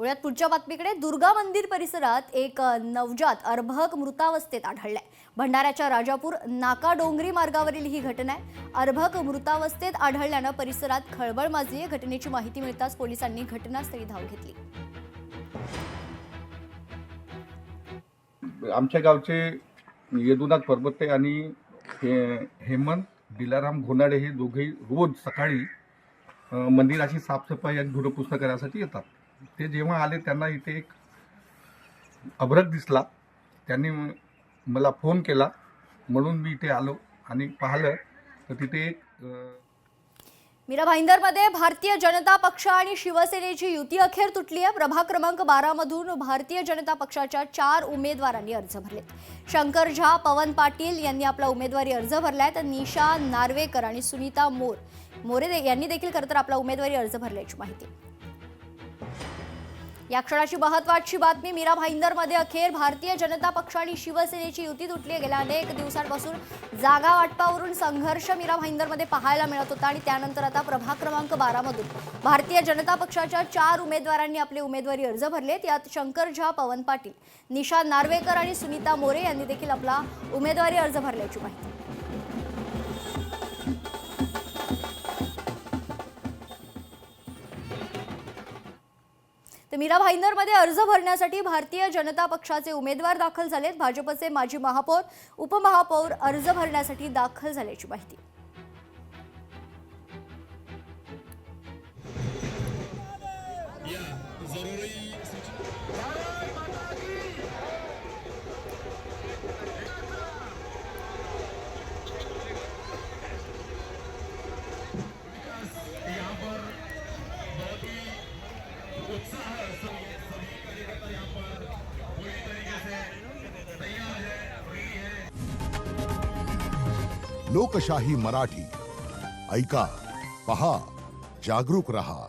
पुण्यात पुढच्या बातमीकडे दुर्गा मंदिर परिसरात एक नवजात अर्भक मृतावस्थेत आढळलाय। भंडाऱ्याच्या राजापूर नाका डोंगरी मार्गावरील ही घटना आहे। अर्भक मृतावस्थेत आढळल्यानं परिसरात खळबळ माजली। घटनेची माहिती मिळताच पोलिसांनी घटनास्थळी धाव घेतली। आमच्या गावचे यदुनाथ परबते आणि हेमंत दिलाराम घोनाडे हे दोघेही रोज सकाळी मंदिराची साफसफाई आणि धुडपुसणं करण्यासाठी येतात। ते जेव्हा आले त्यांना इथे एक अभ्रक दिसला। त्यांनी मला फोन केला म्हणून मी इथे आलो आणि पाहिलं तर तिथे एक मीरा भाईंदरमध्ये भारतीय जनता पक्ष आणि शिवसेनेची युती अखेर तुटली आहे। प्रभाग क्रमांक 12 मधून भारतीय जनता पक्षाच्या 4 उमेदवारांनी अर्ज भरले। शंकर झा, पवन पाटील यांनी आपला उमेदवारी अर्ज भरलाय, तर निशा नार्वेकर आणि सुनीता मोरे यांनी देखील खरं तर आपला उमेदवारी अर्ज भरल्याची माहिती। या क्षणाची महत्त्वाची बातमी, मीरा भाईंदरमध्ये अखेर भारतीय जनता पक्ष आणि शिवसेनेची युती तुटली। गेल्या अनेक दिवसांपासून जागा वाटपावरून संघर्ष मीरा भाईंदरमध्ये पाहायला मिळत होता आणि त्यानंतर आता प्रभाग क्रमांक 12 मधून भारतीय जनता पक्षाच्या 4 उमेदवारांनी आपले उमेदवारी अर्ज भरलेत। यात शंकर झा, पवन पाटील, निशा नार्वेकर आणि सुनीता मोरे यांनी देखील आपला उमेदवारी अर्ज भरल्याची माहिती। तर मीरा भाईंदरमध्ये अर्ज भरण्यासाठी भारतीय जनता पक्षाचे उमेदवार दाखल झालेत। भाजपचे माजी महापौर, उपमहापौर अर्ज भरण्यासाठी दाखल झाल्याची माहिती। लोकशाही मराठी ऐका, पहा, जागरूक रहा।